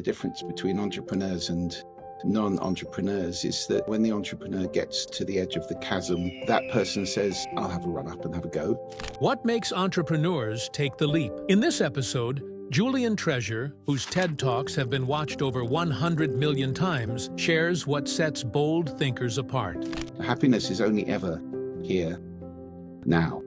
the difference between entrepreneurs and non-entrepreneurs is that when the entrepreneur gets to the edge of the chasm, that person says, I'll have a run up and have a go. What makes entrepreneurs take the leap? In this episode, Julian Treasure, whose TED Talks have been watched over 100 million times, shares what sets bold thinkers apart. Happiness is only ever here, now.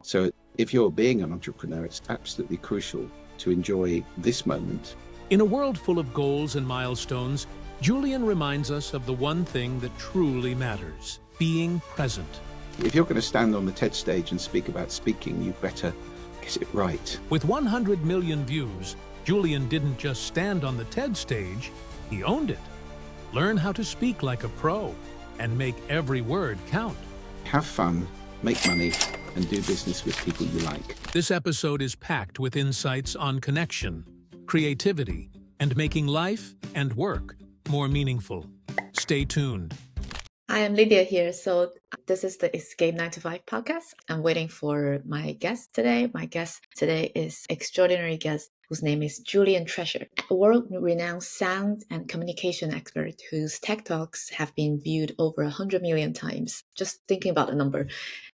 So if you're being an entrepreneur, it's absolutely crucial to enjoy this moment. In a world full of goals and milestones, Julian reminds us of the one thing that truly matters: being present. If you're going to stand on the TED stage and speak about speaking, you better get it right. With 100 million views, Julian didn't just stand on the TED stage, he owned it. Learn how to speak like a pro and make every word count. Have fun, make money, and do business with people you like. This episode is packed with insights on connection, creativity, and making life and work more meaningful. Stay tuned. Hi, I'm Lydia here. So this is the Escape 9 to 5 podcast. I'm waiting for my guest today. My guest today is extraordinary guest whose name is Julian Treasure, a world-renowned sound and communication expert whose TED Talks have been viewed over 100 million times. Just thinking about the number,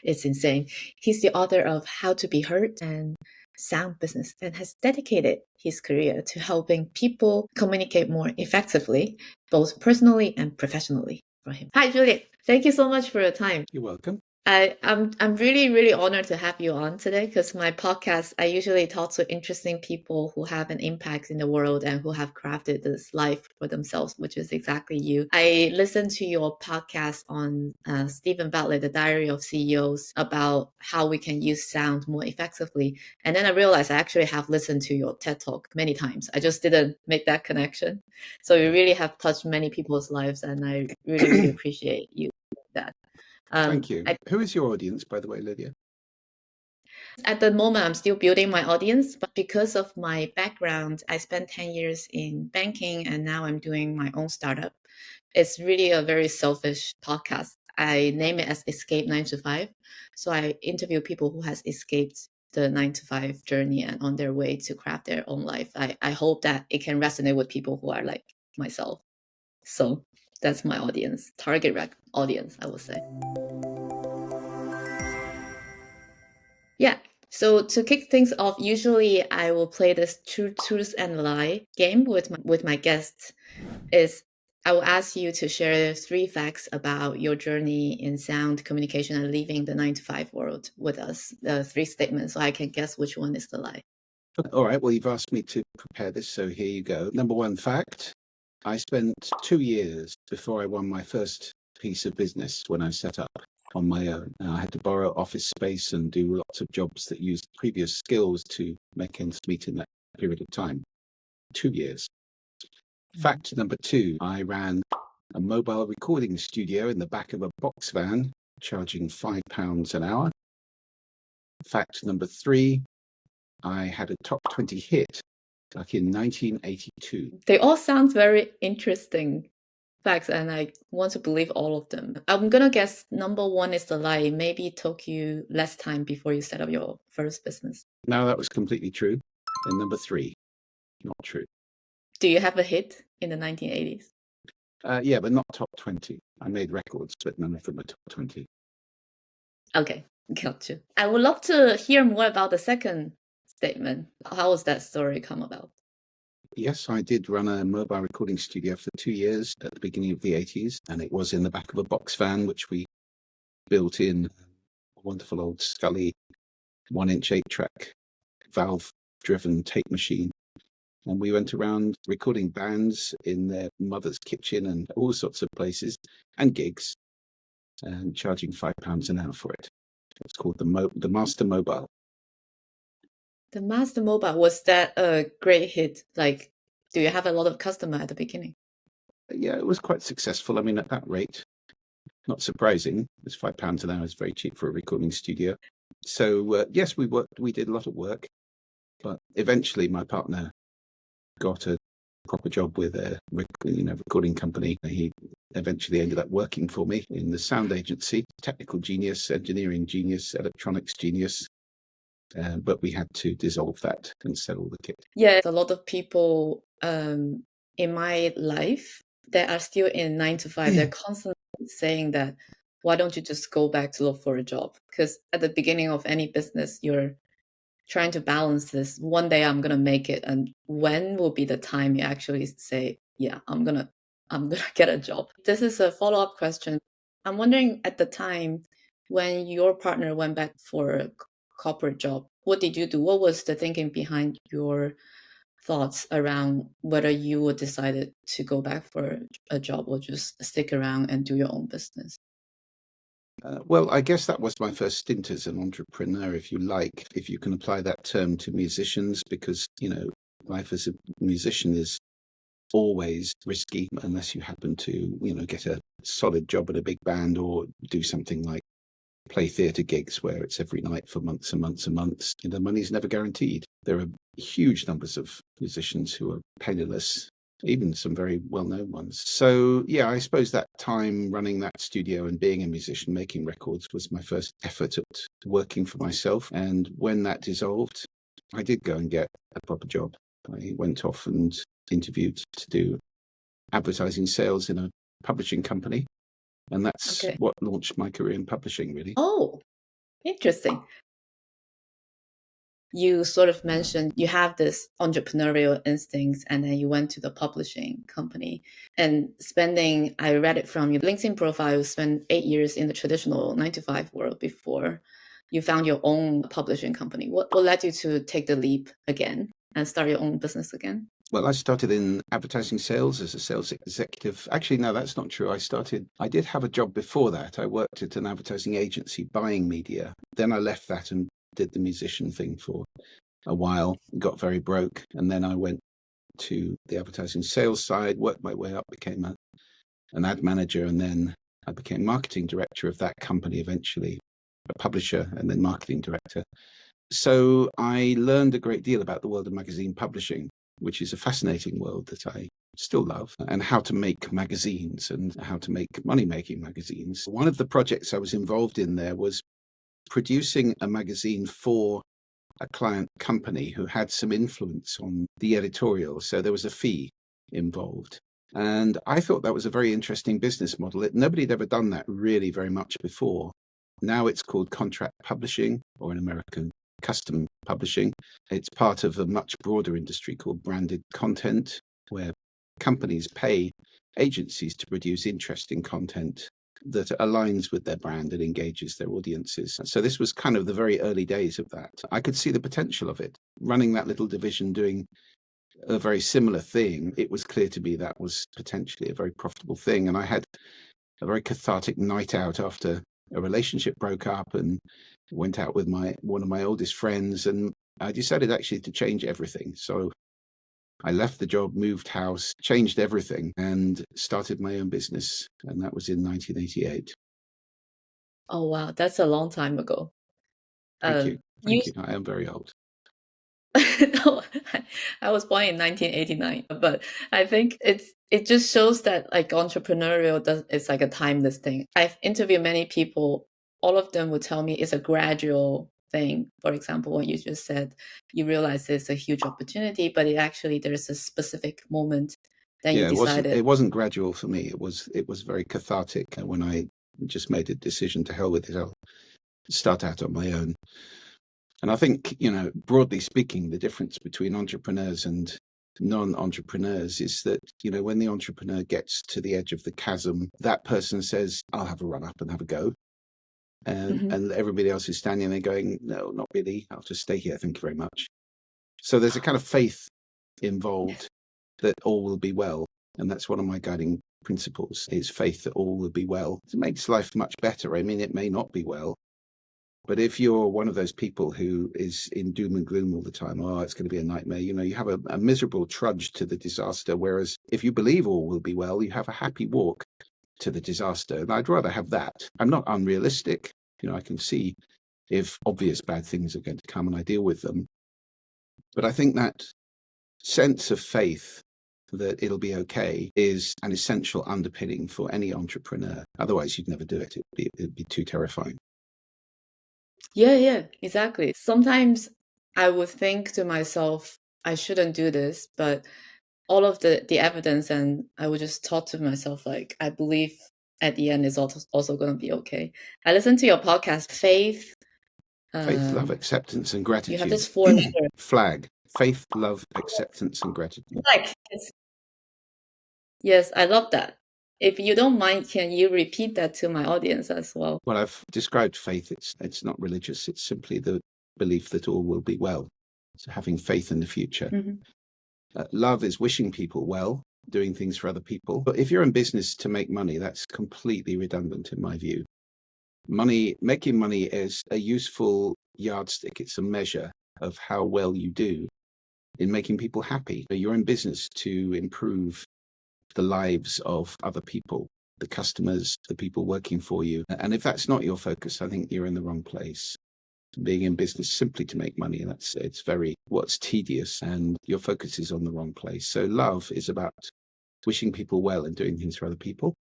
it's insane. He's the author of How to Be Heard and Sound Business and has dedicated his career to helping people communicate more effectively, both personally and professionally. For him. Hi, Julian. Thank you so much for your time. You're welcome. I'm really honored to have you on today because my podcast, I usually talk to interesting people who have an impact in the world and who have crafted this life for themselves, which is exactly you. I listened to your podcast on Stephen Bartlett, The Diary of CEOs, about how we can use sound more effectively. And then I realized I actually have listened to your TED Talk many times. I just didn't make that connection. So you really have touched many people's lives, and I really appreciate you doing that. Thank you. Who is your audience, by the way, Lydia? At the moment, I'm still building my audience, but because of my background, I spent 10 years in banking and now I'm doing my own startup. It's really a very selfish podcast. I name it as Escape 9 to 5. So I interview people who has escaped the 9 to 5 journey and on their way to craft their own life. I hope that it can resonate with people who are like myself. So that's my audience, target audience, I would say. Yeah. So to kick things off, usually I will play this truth and lie game with my guests. I will ask you to share 3 facts about your journey in sound communication and leaving the 9 to 5 world with us. 3 statements, so I can guess which one is the lie. All right. Well, you've asked me to prepare this, so here you go. Number 1 fact. I spent 2 years before I won my first piece of business when I set up on my own. I had to borrow office space and do lots of jobs that used previous skills to make ends meet in that period of time. 2 years. Fact number 2, I ran a mobile recording studio in the back of a box van, charging £5 an hour. Fact number 3, I had a top 20 hit back in 1982. They all sound very interesting facts, and I want to believe all of them. I'm going to guess number 1 is the lie. Maybe it took you less time before you set up your first business. No, that was completely true. And number 3, not true. Do you have a hit in the 1980s? Yeah, but not top 20. I made records, but none of them are top 20. Okay, gotcha. I would love to hear more about the second statement. How was that story come about? Yes, I did run a mobile recording studio for 2 years at the beginning of the 80s, and it was in the back of a box van, which we built in a wonderful old Scully 1-inch 8-track valve-driven tape machine. And we went around recording bands in their mother's kitchen and all sorts of places and gigs, and charging £5 an hour for it. It's called the Master Mobile. The Master Mobile, was that a great hit? Like, do you have a lot of customer at the beginning? Yeah, it was quite successful. I mean, at that rate, not surprising. It's £5 an hour is very cheap for a recording studio. So yes, we did a lot of work, but eventually my partner got a proper job with a recording company. He eventually ended up working for me in the sound agency, technical genius, engineering genius, electronics genius. But we had to dissolve that and sell all the kit. Yeah, a lot of people in my life that are still in 9 to 5, they're constantly saying that, why don't you just go back to look for a job? Because at the beginning of any business, you're trying to balance this. One day I'm gonna make it, and when will be the time you actually say, yeah, I'm gonna get a job. This is a follow-up question. I'm wondering, at the time when your partner went back for a corporate job, what did you do? What was the thinking behind your thoughts around whether you would decided to go back for a job or just stick around and do your own business? Well, I guess that was my first stint as an entrepreneur, if you like, if you can apply that term to musicians, because, life as a musician is always risky unless you happen to, get a solid job at a big band or do something like play theatre gigs where it's every night for months and months and months. The money's never guaranteed. There are huge numbers of musicians who are penniless, even some very well-known ones. So, yeah, I suppose that time running that studio and being a musician, making records, was my first effort at working for myself. And when that dissolved, I did go and get a proper job. I went off and interviewed to do advertising sales in a publishing company. And that's Okay. what launched my career in publishing, really. Oh, interesting. You sort of mentioned you have this entrepreneurial instincts, and then you went to the publishing company and I read it from your LinkedIn profile, you spent 8 years in the traditional 9 to 5 world before you found your own publishing company. What led you to take the leap again and start your own business again? Well, I started in advertising sales as a sales executive. Actually, no, that's not true. I did have a job before that. I worked at an advertising agency buying media. Then I left that and did the musician thing for a while, got very broke. And then I went to the advertising sales side, worked my way up, became an ad manager. And then I became marketing director of that company eventually, a publisher and then marketing director. So I learned a great deal about the world of magazine publishing, which is a fascinating world that I still love, and how to make magazines and how to make money-making magazines. One of the projects I was involved in there was producing a magazine for a client company who had some influence on the editorial. So there was a fee involved. And I thought that was a very interesting business model. Nobody had ever done that really very much before. Now it's called contract publishing, or in American, custom publishing. It's part of a much broader industry called branded content, where companies pay agencies to produce interesting content that aligns with their brand and engages their audiences. So this was kind of the very early days of that. I could see the potential of it. Running that little division, doing a very similar thing, it was clear to me that was potentially a very profitable thing. And I had a very cathartic night out after a relationship broke up, and went out with one of my oldest friends, and I decided actually to change everything. So I left the job, moved house, changed everything, and started my own business. And that was in 1988. Oh, wow, that's a long time ago. Thank you. You Thank you. I am very old. no, I was born in 1989, but I think it just shows that like it's like a timeless thing. I've interviewed many people. All of them would tell me it's a gradual thing. For example, what you just said, you realize it's a huge opportunity, but there's a specific moment that you Yeah, decided. it wasn't gradual for me. It was very cathartic when I just made a decision, to hell with it. I'll start out on my own. And I think, broadly speaking, the difference between entrepreneurs and non-entrepreneurs is that, when the entrepreneur gets to the edge of the chasm, that person says, I'll have a run up and have a go. And everybody else is standing there going, no, not really. I'll just stay here. Thank you very much. So there's a kind of faith involved that all will be well. And that's one of my guiding principles, is faith that all will be well. It makes life much better. I mean, it may not be well, but if you're one of those people who is in doom and gloom all the time, oh, it's going to be a nightmare, you have a miserable trudge to the disaster. Whereas if you believe all will be well, you have a happy walk to the disaster. And I'd rather have that. I'm not unrealistic. I can see if obvious bad things are going to come and I deal with them. But I think that sense of faith that it'll be okay is an essential underpinning for any entrepreneur. Otherwise, you'd never do it. It'd be too terrifying. Yeah, exactly. Sometimes I would think to myself, I shouldn't do this, but all of the evidence, and I would just talk to myself like, I believe at the end is also going to be okay. I listened to your podcast, Faith. Faith, love, acceptance, and You have gratitude. this 4-letter Flag. Faith, love, acceptance, and gratitude. flag. Yes, I love that. If you don't mind, can you repeat that to my audience as well? Well, I've described faith. It's not religious. It's simply the belief that all will be well. So having faith in the future. Love is wishing people well, doing things for other people. But if you're in business to make money, that's completely redundant in my view. Making money is a useful yardstick. It's a measure of how well you do in making people happy. You're in business to improve the lives of other people, the customers, the people working for you. And if that's not your focus, I think you're in the wrong place. Being in business simply to make money, it's what's tedious, and your focus is on the wrong place. So love is about wishing people well and doing things for other people.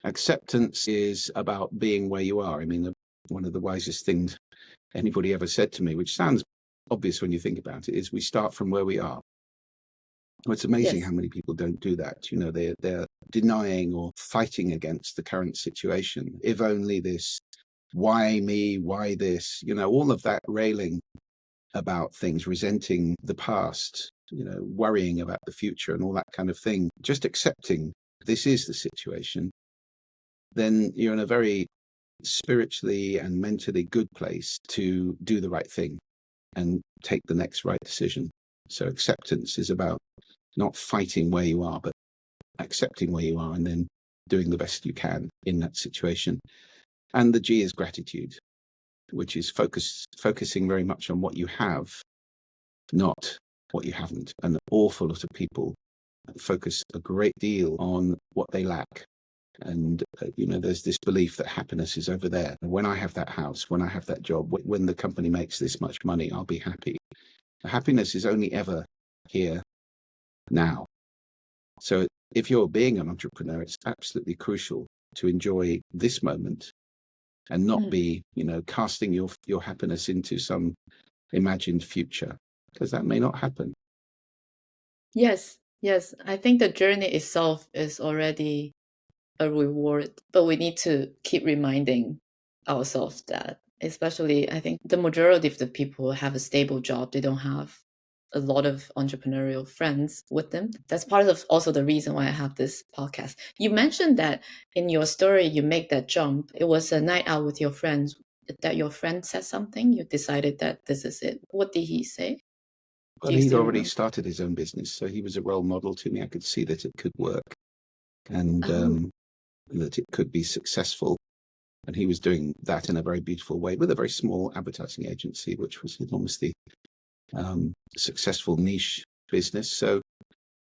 Acceptance is about being where you are. I mean, one of the wisest things anybody ever said to me, which sounds obvious when you think about it, is we start from where we are. Well, it's amazing how many people don't do that. You know, they're denying or fighting against the current situation. If only this, why me, why this, all of that railing about things, resenting the past, worrying about the future and all that kind of thing, just accepting this is the situation, then you're in a very spiritually and mentally good place to do the right thing and take the next right decision. So acceptance is about not fighting where you are, but accepting where you are and then doing the best you can in that situation. And the G is gratitude, which is focusing very much on what you have, not what you haven't. An awful lot of people focus a great deal on what they lack. And, there's this belief that happiness is over there. When I have that house, when I have that job, when the company makes this much money, I'll be happy. Happiness is only ever here now. So if you're being an entrepreneur, it's absolutely crucial to enjoy this moment and not be, casting your happiness into some imagined future, because that may not happen. Yes. I think the journey itself is already a reward, but we need to keep reminding ourselves that, especially I think the majority of the people have a stable job. They don't have a lot of entrepreneurial friends with them. That's part of also the reason why I have this podcast. You mentioned that in your story, you make that jump. It was a night out with your friends, that your friend said something. You decided that this is it. What did he say? Well, he'd already started his own business, so he was a role model to me. I could see that it could work and that it could be successful. And he was doing that in a very beautiful way with a very small advertising agency, which was enormously successful niche business. So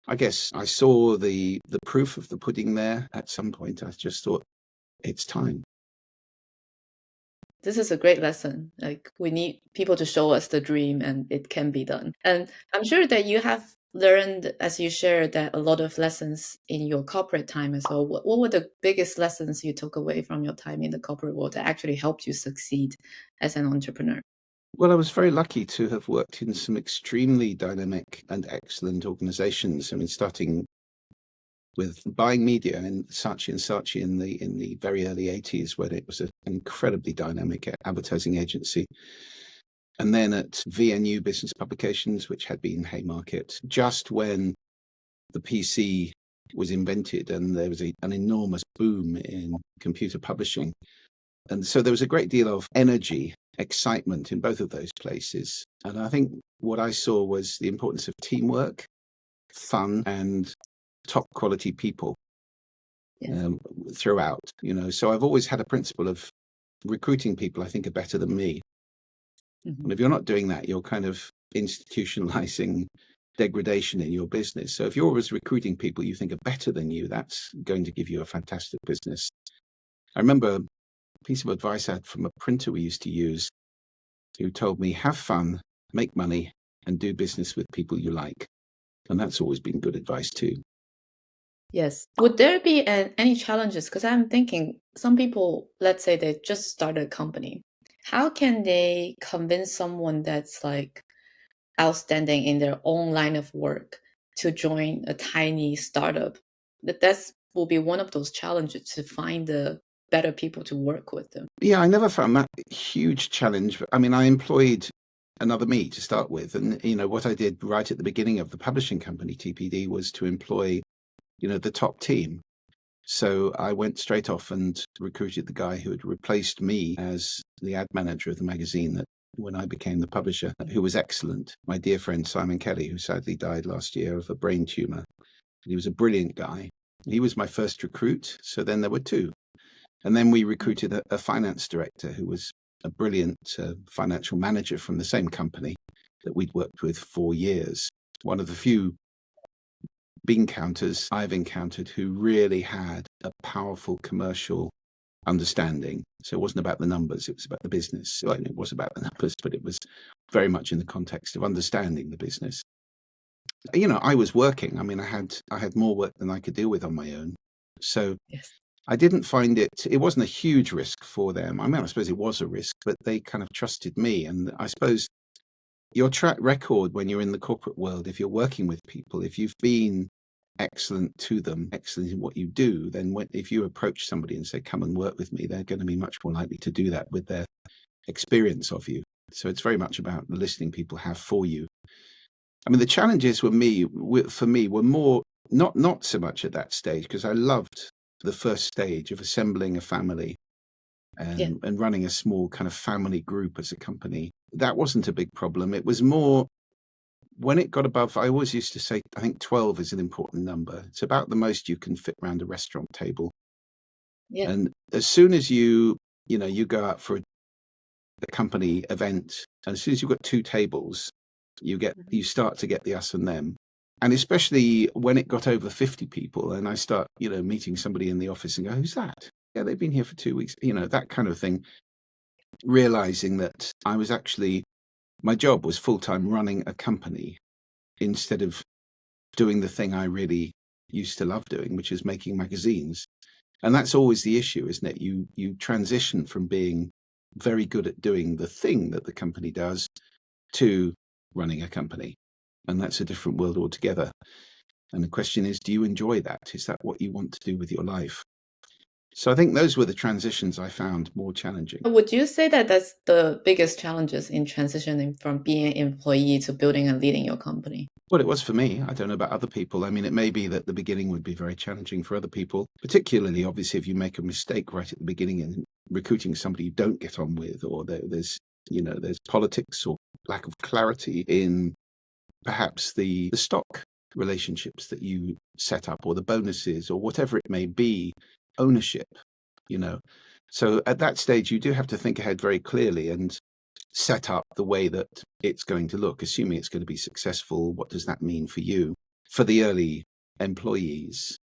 I guess I saw the proof of the pudding there at some point. I just thought it's time. This is a great lesson. Like, we need people to show us the dream and it can be done. And I'm sure that you have learned, as you shared, that a lot of lessons in your corporate time as well. What were the biggest lessons you took away from your time in the corporate world that actually helped you succeed as an entrepreneur? Well, I was very lucky to have worked in some extremely dynamic and excellent organizations. I mean, starting with buying media in Saatchi in the very early 80s, when it was an incredibly dynamic advertising agency. And then at VNU Business Publications, which had been Haymarket, just when the PC was invented and there was an enormous boom in computer publishing. And so there was a great deal of energy, excitement in both of those places. And I think what I saw was the importance of teamwork, fun, and top quality people throughout. So I've always had a principle of recruiting people I think are better than me. And if you're not doing that, you're kind of institutionalizing degradation in your business. So if you're always recruiting people you think are better than you, that's going to give you a fantastic business. I remember a piece of advice I had from a printer we used to use, who told me, have fun, make money, and do business with people you like. And that's always been good advice too. Yes. Would there be any challenges? Because I'm thinking some people, let's say they just started a company. How can they convince someone that's like outstanding in their own line of work to join a tiny startup, that will be one of those challenges, to find the better people to work with them. Yeah, I never found that a huge challenge. I mean, I employed another me to start with. And, what I did right at the beginning of the publishing company, TPD, was to employ, the top team. So I went straight off and recruited the guy who had replaced me as the ad manager of the magazine that when I became the publisher, who was excellent. My dear friend Simon Kelly, who sadly died last year of a brain tumor. He was a brilliant guy. He was my first recruit. So then there were two. And then we recruited a finance director who was a brilliant financial manager from the same company that we'd worked with for years. One of the few bean counters I've encountered who really had a powerful commercial understanding. So it wasn't about the numbers, it was about the business. Well, it was about the numbers, but it was very much in the context of understanding the business. I was working. I mean, I had more work than I could deal with on my own. So Yes. I didn't find it wasn't a huge risk for them. I mean, I suppose it was a risk, but they kind of trusted me. And I suppose your track record when you're in the corporate world, if you're working with people, if you've been excellent to them, excellent in what you do, then if you approach somebody and say, come and work with me, they're going to be much more likely to do that with their experience of you. So it's very much about the listening people have for you. I mean, the challenges for me were more, not so much at that stage, because I loved the first stage of assembling a family and running a small kind of family group as a company. That wasn't a big problem. It was more when it got above, I always used to say, I think 12 is an important number. It's about the most you can fit around a restaurant table. Yeah. And as soon as you go out for a company event, and as soon as you've got two tables, you start to get the us and them. And especially when it got over 50 people and I start, meeting somebody in the office and go, who's that? Yeah, they've been here for 2 weeks, that kind of thing. Realizing that my job was full-time running a company instead of doing the thing I really used to love doing, which is making magazines. And that's always the issue, isn't it? You transition from being very good at doing the thing that the company does to running a company. And that's a different world altogether. And the question is, do you enjoy that? Is that what you want to do with your life? So I think those were the transitions I found more challenging. Would you say that that's the biggest challenges in transitioning from being an employee to building and leading your company? Well, it was for me. I don't know about other people. I mean, it may be that the beginning would be very challenging for other people, particularly, obviously, if you make a mistake right at the beginning in recruiting somebody you don't get on with, or there's politics or lack of clarity in perhaps the stock relationships that you set up, or the bonuses, or whatever it may be, ownership, So at that stage, you do have to think ahead very clearly and set up the way that it's going to look, assuming it's going to be successful. What does that mean for you, for the early employees,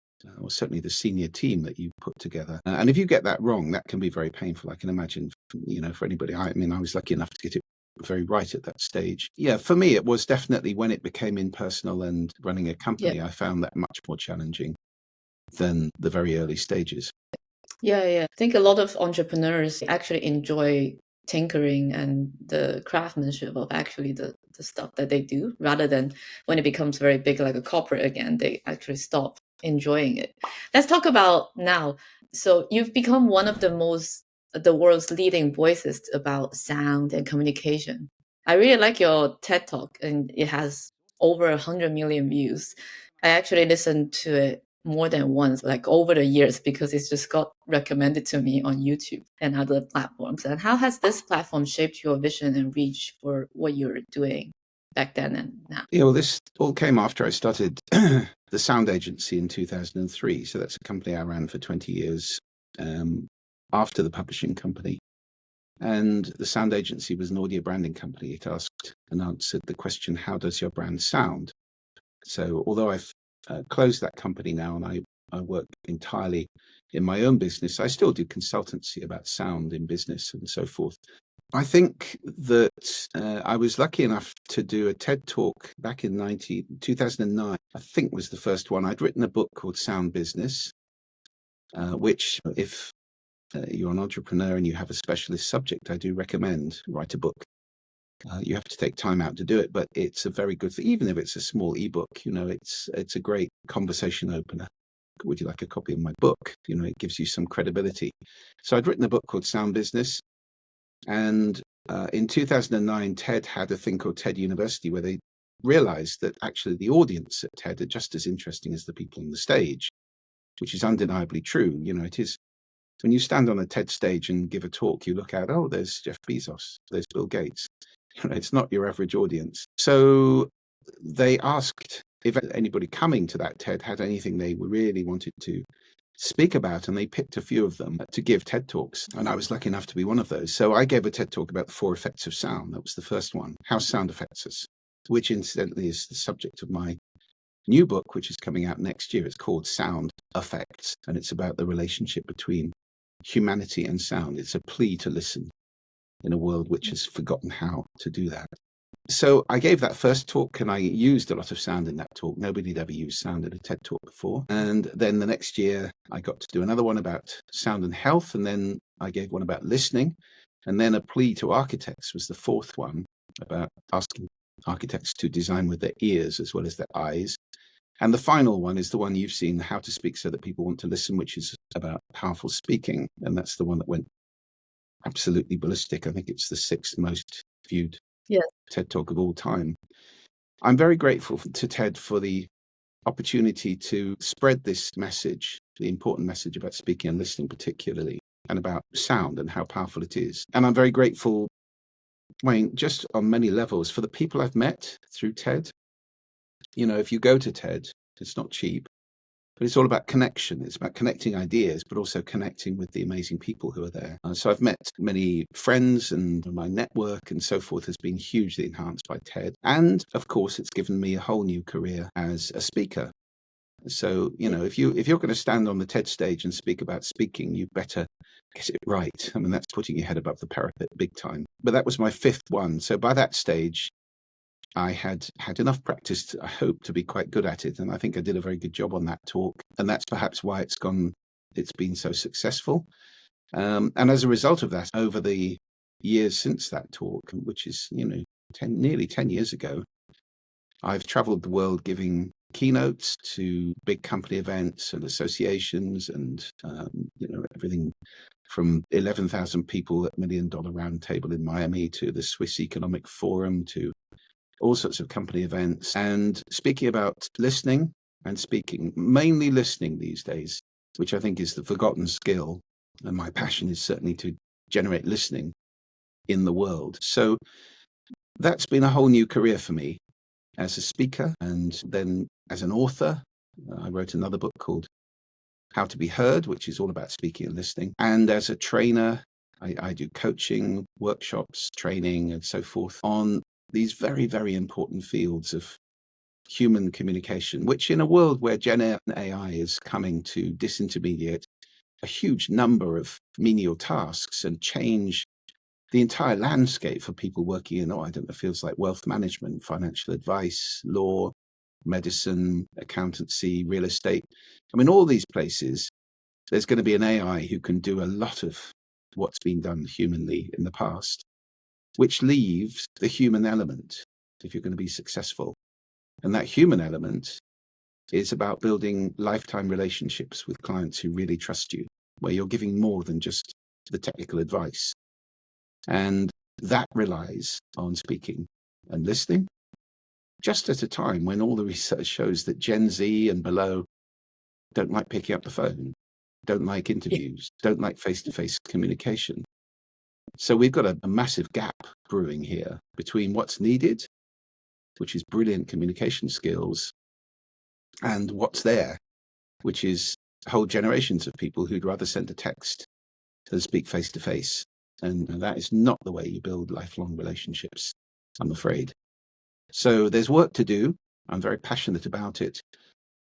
or certainly the senior team that you put together? And if you get that wrong, that can be very painful. I can imagine, for anybody. I mean, I was lucky enough to get it very right at that stage. Yeah, for me, it was definitely when it became impersonal and running a company, I found that much more challenging than the very early stages. Yeah. I think a lot of entrepreneurs actually enjoy tinkering and the craftsmanship of actually the stuff that they do, rather than when it becomes very big, like a corporate again, they actually stop enjoying it. Let's talk about now. So you've become one of the world's leading voices about sound and communication. I really like your TED Talk, and it has over 100 million views. I actually listened to it more than once, like over the years, because it's just got recommended to me on YouTube and other platforms. And how has this platform shaped your vision and reach for what you're doing back then and now? Yeah, well, this all came after I started the sound agency in 2003. So that's a company I ran for 20 years after the publishing company. And the sound agency was an audio branding company. It asked and answered the question, how does your brand sound? So although I've closed that company now and I work entirely in my own business, I still do consultancy about sound in business and so forth. I think that I was lucky enough to do a TED Talk back in 2009, I think was the first one. I'd written a book called Sound Business, which if you're an entrepreneur and you have a specialist subject, I do recommend write a book. You have to take time out to do it, but it's a very good thing. Even if it's a small ebook, it's a great conversation opener. Would you like a copy of my book? It gives you some credibility. So I'd written a book called Sound Business. And in 2009, TED had a thing called TED University, where they realized that actually the audience at TED are just as interesting as the people on the stage, which is undeniably true. It is. When you stand on a TED stage and give a talk, you look out, oh, there's Jeff Bezos, there's Bill Gates. It's not your average audience. So they asked if anybody coming to that TED had anything they really wanted to speak about, and they picked a few of them to give TED Talks. And I was lucky enough to be one of those. So I gave a TED Talk about the 4 effects of sound. That was the first one, how sound affects us, which incidentally is the subject of my new book, which is coming out next year. It's called Sound Effects, and it's about the relationship between humanity and sound. It's a plea to listen in a world which has forgotten how to do that. So I gave that first talk, and I used a lot of sound in that talk. Nobody had ever used sound in a TED Talk before. And then the next year, I got to do another one about sound and health. And then I gave one about listening. And then a plea to architects was the fourth one, about asking architects to design with their ears as well as their eyes. And the final one is the one you've seen, How to Speak So That People Want to Listen, which is about powerful speaking. And that's the one that went absolutely ballistic. I think it's the 6th most viewed TED Talk of all time. I'm very grateful to TED for the opportunity to spread this message, the important message about speaking and listening particularly, and about sound and how powerful it is. And I'm very grateful, Wayne, just on many levels, for the people I've met through TED. If you go to TED, it's not cheap, but it's all about connection. It's about connecting ideas, but also connecting with the amazing people who are there. So I've met many friends, and my network and so forth has been hugely enhanced by TED. And of course, it's given me a whole new career as a speaker. So, if you're going to stand on the TED stage and speak about speaking, you better get it right. I mean, that's putting your head above the parapet big time. But that was my 5th one. So by that stage, I had enough practice, I hope, to be quite good at it. And I think I did a very good job on that talk. And that's perhaps why it's been so successful. And as a result of that, over the years since that talk, which is, nearly 10 years ago, I've traveled the world giving keynotes to big company events and associations and, everything from 11,000 people at $1 Million Roundtable in Miami to the Swiss Economic Forum to all sorts of company events, and speaking about listening and speaking, mainly listening these days, which I think is the forgotten skill. And my passion is certainly to generate listening in the world. So that's been a whole new career for me as a speaker. And then as an author, I wrote another book called How to Be Heard, which is all about speaking and listening. And as a trainer, I do coaching, workshops, training, and so forth on these very, very important fields of human communication, which in a world where Gen AI is coming to disintermediate a huge number of menial tasks and change the entire landscape for people working in, fields like wealth management, financial advice, law, medicine, accountancy, real estate. I mean, all these places, there's going to be an AI who can do a lot of what's been done humanly in the past, which leaves the human element if you're going to be successful. And that human element is about building lifetime relationships with clients who really trust you, where you're giving more than just the technical advice. And that relies on speaking and listening, just at a time when all the research shows that Gen Z and below don't like picking up the phone, don't like interviews, don't like face-to-face communication. So we've got a massive gap brewing here between what's needed, which is brilliant communication skills, and what's there, which is whole generations of people who'd rather send a text than speak face-to-face. And that is not the way you build lifelong relationships, I'm afraid. So there's work to do. I'm very passionate about it.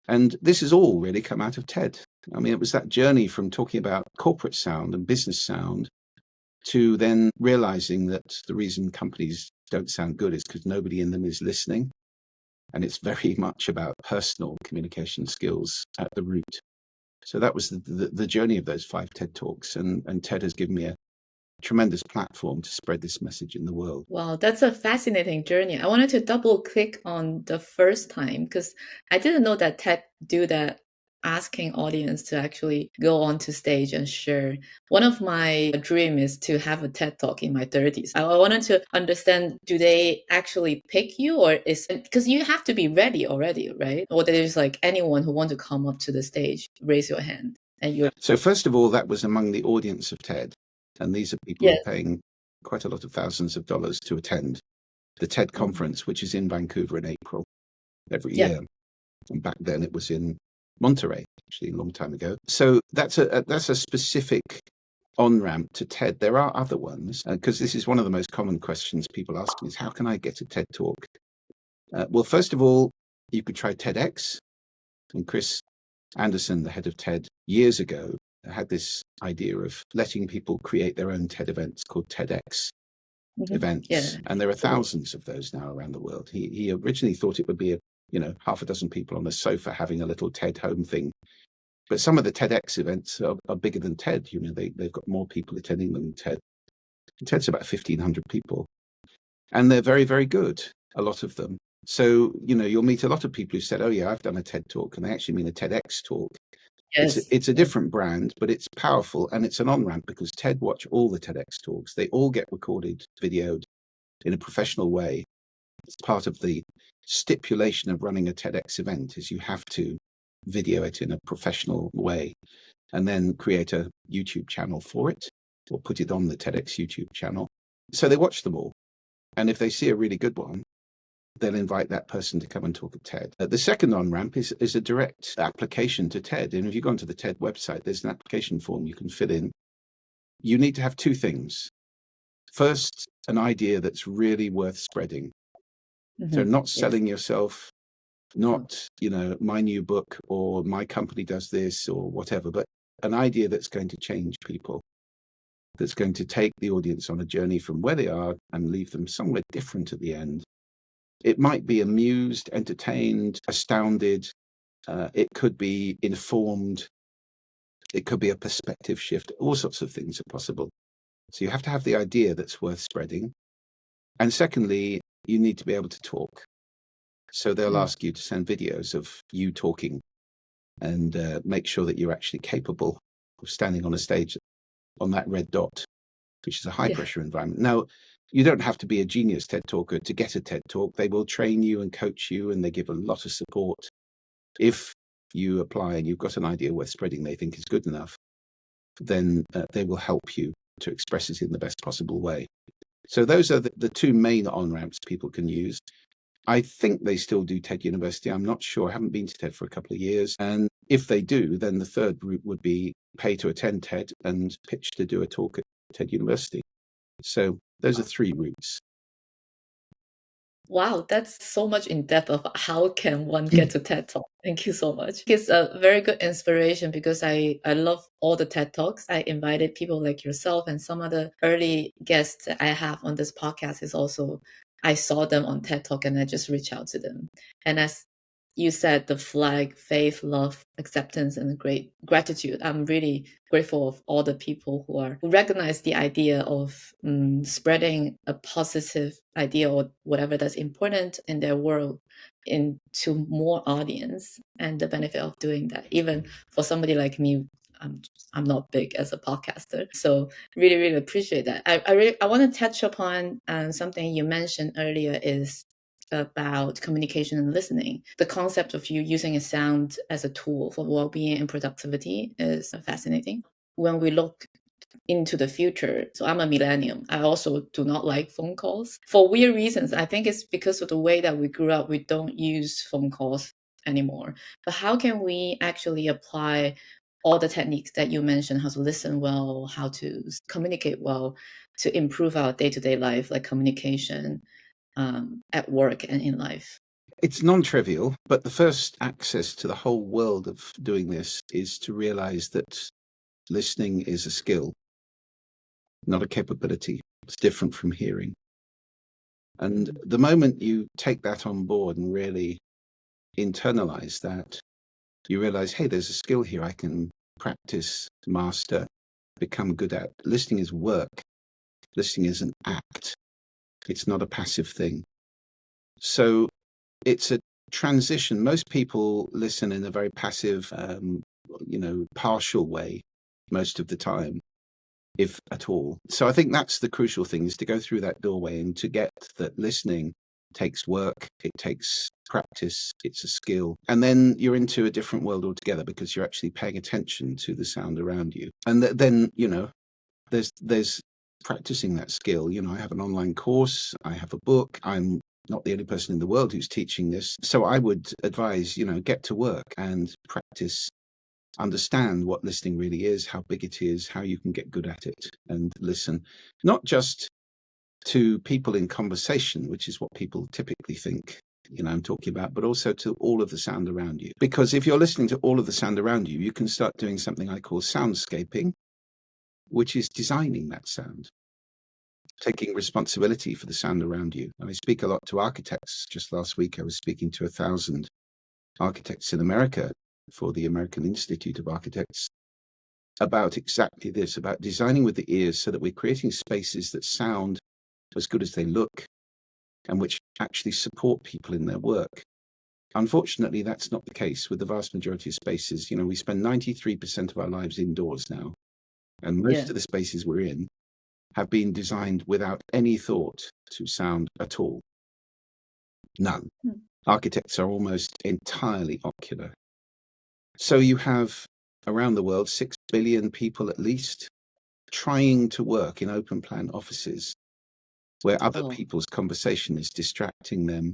And this has all really come out of TED. I mean, it was that journey from talking about corporate sound and business sound to then realizing that the reason companies don't sound good is because nobody in them is listening. And it's very much about personal communication skills at the root. So that was the journey of those 5 TED Talks. And TED has given me tremendous platform to spread this message in the world. Wow, that's a fascinating journey. I wanted to double click on the first time because I didn't know that TED do that, asking audience to actually go onto stage and share. One of my dream is to have a TED talk in my 30s. I wanted to understand, do they actually pick you, or is because you have to be ready already, right? Or there's like anyone who want to come up to the stage, raise your hand and you're So first of all, that was among the audience of TED. And these are people who yes. are paying quite a lot of thousands of dollars to attend the TED conference, which is in Vancouver in April every Yeah. year. And back then it was in Monterey, actually a long time ago. So that's a specific on-ramp to TED. There are other ones, because this is one of the most common questions people ask me is, how can I get a TED talk? Well, first of all, you could try TEDx. And Chris Anderson, the head of TED, years ago, had this idea of letting people create their own TED events called TEDx events. Yeah. And there are thousands of those now around the world. He originally thought it would be half a dozen people on a sofa having a little TED home thing. But some of the TEDx events are bigger than TED. They've got more people attending than TED. TED's about 1,500 people. And they're very, very good, a lot of them. So, you'll meet a lot of people who said, oh, yeah, I've done a TED talk. And they actually mean a TEDx talk. Yes. It's a different brand, but it's powerful. And it's an on-ramp because TED watch all the TEDx talks. They all get recorded, videoed in a professional way. It's part of the stipulation of running a TEDx event is you have to video it in a professional way and then create a YouTube channel for it or put it on the TEDx YouTube channel. So they watch them all. And if they see a really good one, they'll invite that person to come and talk at TED. The second on-ramp is a direct application to TED. And if you go onto the TED website, there's an application form you can fill in. You need to have two things. First, an idea that's really worth spreading. So not selling yourself, not, my new book or my company does this or whatever, but an idea that's going to change people, that's going to take the audience on a journey from where they are and leave them somewhere different at the end. It might be amused, entertained, astounded. It could be informed. It could be a perspective shift. All sorts of things are possible. So you have to have the idea that's worth spreading. And secondly, you need to be able to talk. So they'll ask you to send videos of you talking and make sure that you're actually capable of standing on a stage on that red dot, which is a high pressure environment. Now, you don't have to be a genius TED talker to get a TED talk. They will train you and coach you, and they give a lot of support. If you apply and you've got an idea worth spreading they think is good enough, then they will help you to express it in the best possible way. So those are the two main on-ramps people can use. I think they still do TED University. I'm not sure. I haven't been to TED for a couple of years. And if they do, then the third route would be pay to attend TED and pitch to do a talk at TED University. So those are three routes. Wow, that's so much in depth of how can one get to TED Talk. Thank you so much. It's a very good inspiration because I love all the TED Talks. I invited people like yourself and some of the early guests that I have on this podcast is also, I saw them on TED Talk and I just reached out to them. And as you said, the flag, faith, love, acceptance, and great gratitude. I'm really grateful of all the people who recognize the idea of spreading a positive idea or whatever that's important in their world into more audience and the benefit of doing that. Even for somebody like me, I'm not big as a podcaster, so really, really appreciate that. I want to touch upon something you mentioned earlier is about communication and listening. The concept of you using a sound as a tool for well-being and productivity is fascinating. When we look into the future, so I'm a millennium, I also do not like phone calls for weird reasons. I think it's because of the way that we grew up. We don't use phone calls anymore. But how can we actually apply all the techniques that you mentioned, how to listen well, how to communicate well, to improve our day-to-day life, like communication at work and in life? It's non-trivial, but the first access to the whole world of doing this is to realize that listening is a skill, not a capability. It's different from hearing. And the moment you take that on board and really internalize that, you realize, hey, there's a skill here I can practice, master, become good at. Listening is work. Listening is an act. It's not a passive thing. So it's a transition. Most people listen in a very passive, partial way most of the time, if at all. So I think that's the crucial thing, is to go through that doorway and to get that listening takes work, it takes practice, it's a skill. And then you're into a different world altogether because you're actually paying attention to the sound around you. And then, there's practicing that skill. I have an online course, I have a book. I'm not the only person in the world who's teaching this. So I would advise, get to work and practice, understand what listening really is, how big it is, how you can get good at it, and listen, not just to people in conversation, which is what people typically think, I'm talking about, but also to all of the sound around you. Because if you're listening to all of the sound around you, you can start doing something I call soundscaping, which is designing that sound, taking responsibility for the sound around you. I speak a lot to architects. Just last week, I was speaking to 1,000 architects in America for the American Institute of Architects about exactly this, about designing with the ears so that we're creating spaces that sound as good as they look and which actually support people in their work. Unfortunately, that's not the case with the vast majority of spaces. We spend 93% of our lives indoors now, and most of the spaces we're in have been designed without any thought to sound at all. None. Architects are almost entirely ocular. So you have around the world 6 billion people at least trying to work in open plan offices where other people's conversation is distracting them,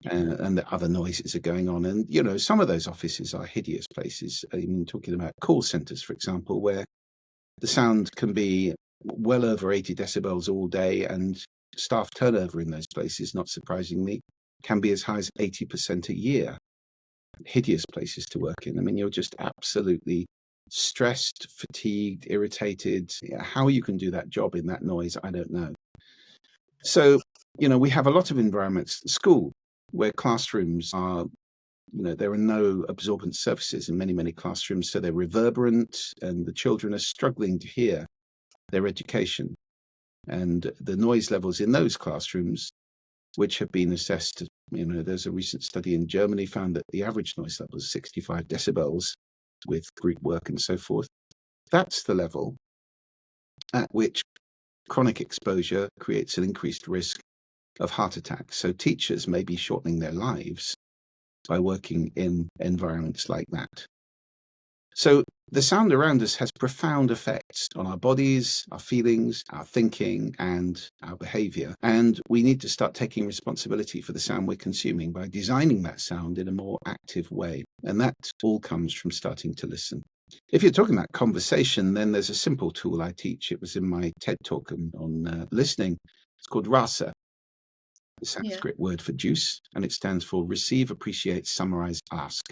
and the other noises are going on. And, some of those offices are hideous places. I'm talking about call centers, for example, where the sound can be well over 80 decibels all day, and staff turnover in those places, not surprisingly, can be as high as 80% a year. Hideous places to work in. You're just absolutely stressed, fatigued, irritated. How you can do that job in that noise, I don't know. So, we have a lot of environments, school, where classrooms are, there are no absorbent surfaces in many, many classrooms. So they're reverberant, and the children are struggling to hear their education. And the noise levels in those classrooms, which have been assessed, there's a recent study in Germany found that the average noise level is 65 decibels with group work and so forth. That's the level at which chronic exposure creates an increased risk of heart attack. So teachers may be shortening their lives by working in environments like that. So the sound around us has profound effects on our bodies, our feelings, our thinking, and our behavior. And we need to start taking responsibility for the sound we're consuming by designing that sound in a more active way. And that all comes from starting to listen. If you're talking about conversation, then there's a simple tool I teach. It was in my TED talk on listening. It's called RASA, the Sanskrit word for juice, and it stands for receive, appreciate, summarize, ask.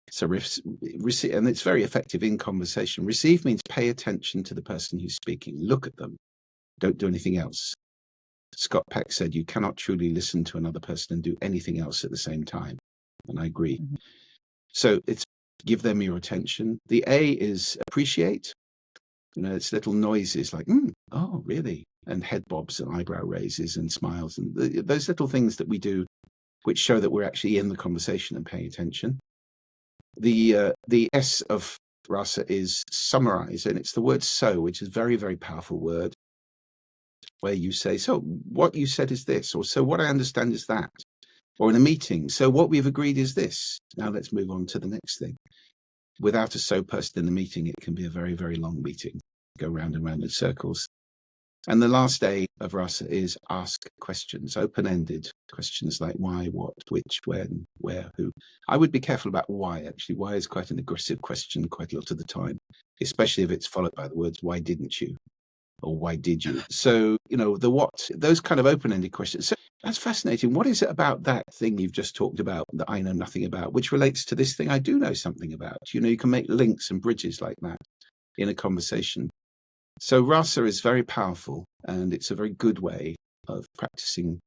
So receive, and it's very effective in conversation. Receive means pay attention to the person who's speaking. Look at them. Don't do anything else. Scott Peck said you cannot truly listen to another person and do anything else at the same time. And I agree. Mm-hmm. So it's give them your attention. The A is appreciate. It's little noises like, oh, really? And head bobs and eyebrow raises and smiles. And those little things that we do, which show that we're actually in the conversation and paying attention. The S of Rasa is summarize, and it's the word so, which is a very, very powerful word, where you say, so what you said is this, or so what I understand is that, or in a meeting, so what we've agreed is this. Now let's move on to the next thing. Without a so person in the meeting, it can be a very, very long meeting, go round and round in circles. And the last A of Rasa is ask questions, open-ended questions like why, what, which, when, where, who. I would be careful about why, actually. Why is quite an aggressive question quite a lot of the time, especially if it's followed by the words, why didn't you? Or why did you? So, the what, those kind of open-ended questions. So that's fascinating. What is it about that thing you've just talked about that I know nothing about, which relates to this thing I do know something about? You can make links and bridges like that in a conversation. So Rasa is very powerful, and it's a very good way of practicing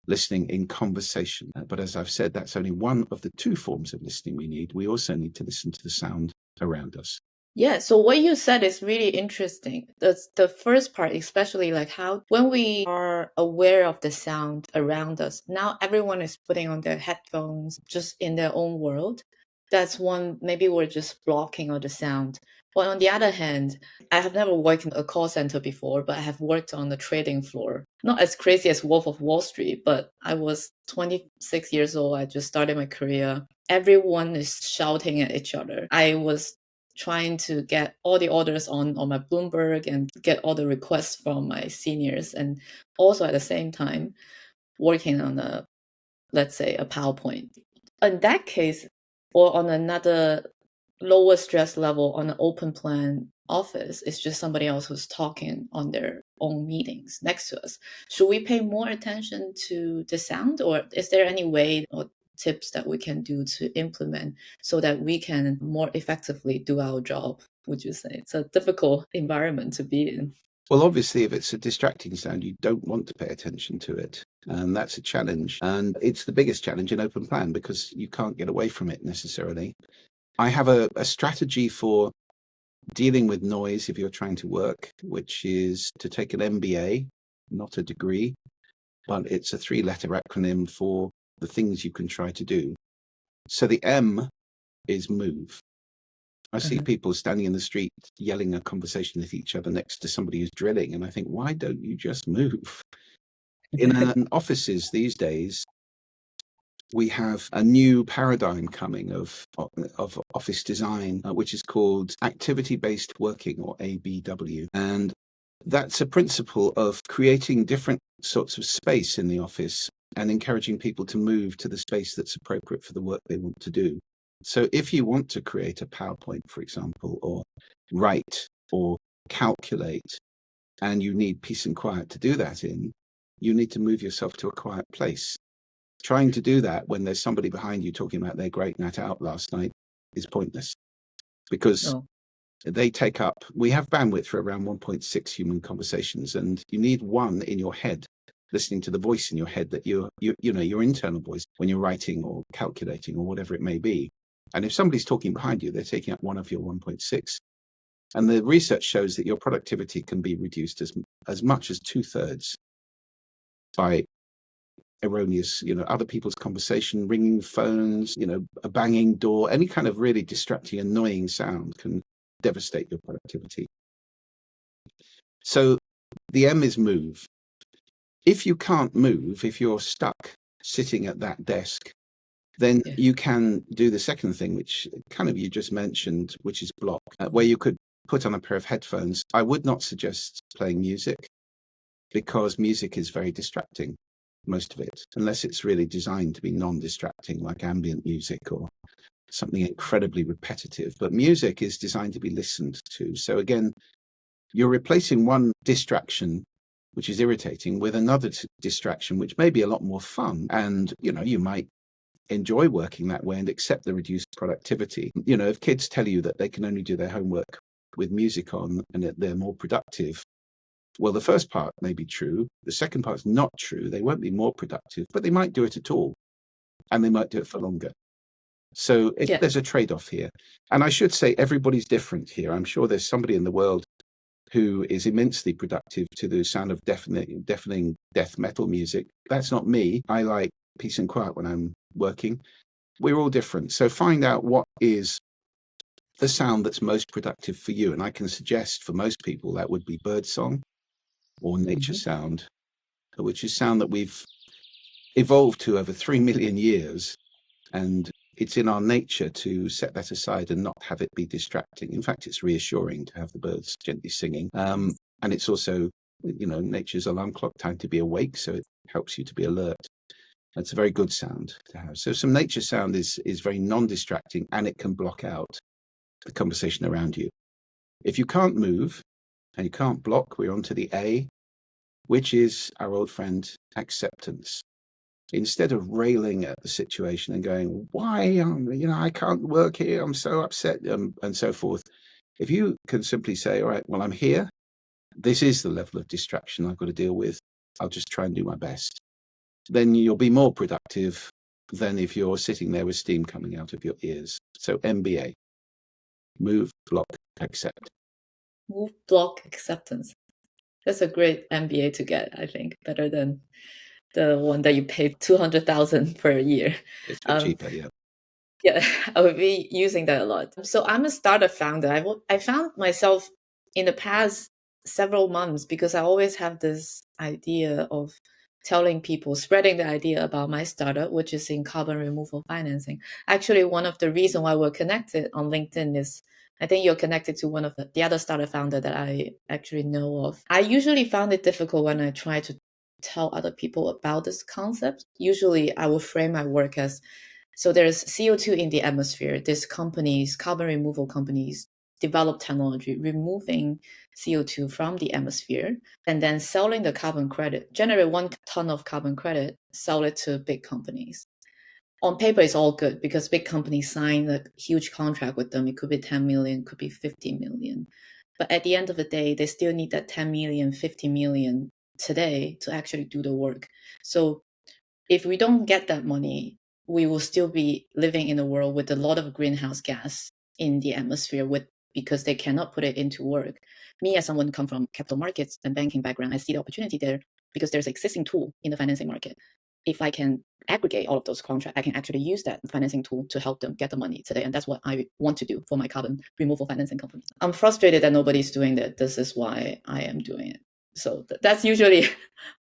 listening in conversation. But as I've said, that's only one of the two forms of listening we need. We also need to listen to the sound around us. Yeah, so what you said is really interesting. The first part, especially like how when we are aware of the sound around us, now everyone is putting on their headphones just in their own world. That's one, maybe we're just blocking all the sound. But on the other hand, I have never worked in a call center before, but I have worked on the trading floor. Not as crazy as Wolf of Wall Street, but I was 26 years old. I just started my career. Everyone is shouting at each other. I was trying to get all the orders on my Bloomberg and get all the requests from my seniors, and also at the same time working on let's say a PowerPoint. In that case, or on another lower stress level on an open plan office, it's just somebody else who's talking on their own meetings next to us. Should we pay more attention to the sound, or is there any way or tips that we can do to implement so that we can more effectively do our job? Would you say it's a difficult environment to be in? Well, obviously, if it's a distracting sound, you don't want to pay attention to it. And that's a challenge. And it's the biggest challenge in open plan because you can't get away from it necessarily. I have a strategy for dealing with noise if you're trying to work, which is to take an MBA, not a degree, but it's a 3-letter acronym for the things you can try to do. So the M is move. I see people standing in the street yelling a conversation with each other next to somebody who's drilling, and I think, why don't you just move? In offices these days, we have a new paradigm coming of office design, which is called activity-based working, or ABW. And that's a principle of creating different sorts of space in the office and encouraging people to move to the space that's appropriate for the work they want to do. So if you want to create a PowerPoint, for example, or write or calculate, and you need peace and quiet to do that in, you need to move yourself to a quiet place. Trying to do that when there's somebody behind you talking about their great night out last night is pointless, because they take up, we have bandwidth for around 1.6 human conversations, and you need one in your head, listening to the voice in your head that you know, your internal voice when you're writing or calculating or whatever it may be. And if somebody's talking behind you, they're taking up one of your 1.6. And the research shows that your productivity can be reduced as much as 2/3 by erroneous, other people's conversation, ringing phones, a banging door, any kind of really distracting, annoying sound can devastate your productivity. So the M is move. If you can't move, if you're stuck sitting at that desk, then you can do the second thing, which kind of you just mentioned, which is block, where you could put on a pair of headphones. I would not suggest playing music because music is very distracting, most of it, unless it's really designed to be non-distracting, like ambient music or something incredibly repetitive. But music is designed to be listened to. So again, you're replacing one distraction, which is irritating, with another distraction, which may be a lot more fun. And, you might enjoy working that way and accept the reduced productivity. If kids tell you that they can only do their homework with music on and that they're more productive, well, the first part may be true. The second part's not true. They won't be more productive, but they might do it at all. And they might do it for longer. So there's a trade-off here. And I should say everybody's different here. I'm sure there's somebody in the world who is immensely productive to the sound of deafening death metal music. That's not me. I like peace and quiet when I'm working. We're all different. So find out what is the sound that's most productive for you. And I can suggest for most people that would be birdsong or nature sound, which is sound that we've evolved to over 3 million years. And it's in our nature to set that aside and not have it be distracting. In fact, it's reassuring to have the birds gently singing. And it's also, nature's alarm clock time to be awake. So it helps you to be alert. That's a very good sound to have. So some nature sound is very non-distracting, and it can block out the conversation around you. If you can't move and you can't block, we're on to the A, which is our old friend, acceptance. Instead of railing at the situation and going, why, I can't work here, I'm so upset, and so forth. If you can simply say, all right, well, I'm here. This is the level of distraction I've got to deal with. I'll just try and do my best. Then you'll be more productive than if you're sitting there with steam coming out of your ears. So MBA. Move, block, accept. Move, block, acceptance. That's a great MBA to get, I think, better than the one that you pay 200,000 per year. It's a bit cheaper, yeah. Yeah, I would be using that a lot. So I'm a startup founder. I found myself in the past several months, because I always have this idea of telling people, spreading the idea about my startup, which is in carbon removal financing. Actually, one of the reasons why we're connected on LinkedIn is I think you're connected to one of the other startup founder that I actually know of. I usually found it difficult when I try to tell other people about this concept. Usually I will frame my work as, so there's CO2 in the atmosphere. These companies, carbon removal companies, develop technology removing CO2 from the atmosphere and then selling the carbon credit, generate 1 ton of carbon credit, sell it to big companies. On paper, it's all good because big companies sign a huge contract with them. It could be 10 million, could be 50 million. But at the end of the day, they still need that 10 million, 50 million today to actually do the work. So if we don't get that money, we will still be living in a world with a lot of greenhouse gas in the atmosphere because they cannot put it into work. Me, as someone who come from capital markets and banking background, I see the opportunity there because there's an existing tool in the financing market. If I can aggregate all of those contracts, I can actually use that financing tool to help them get the money today. And that's what I want to do for my carbon removal financing company. I'm frustrated that nobody's doing that. This is why I am doing it. So that's usually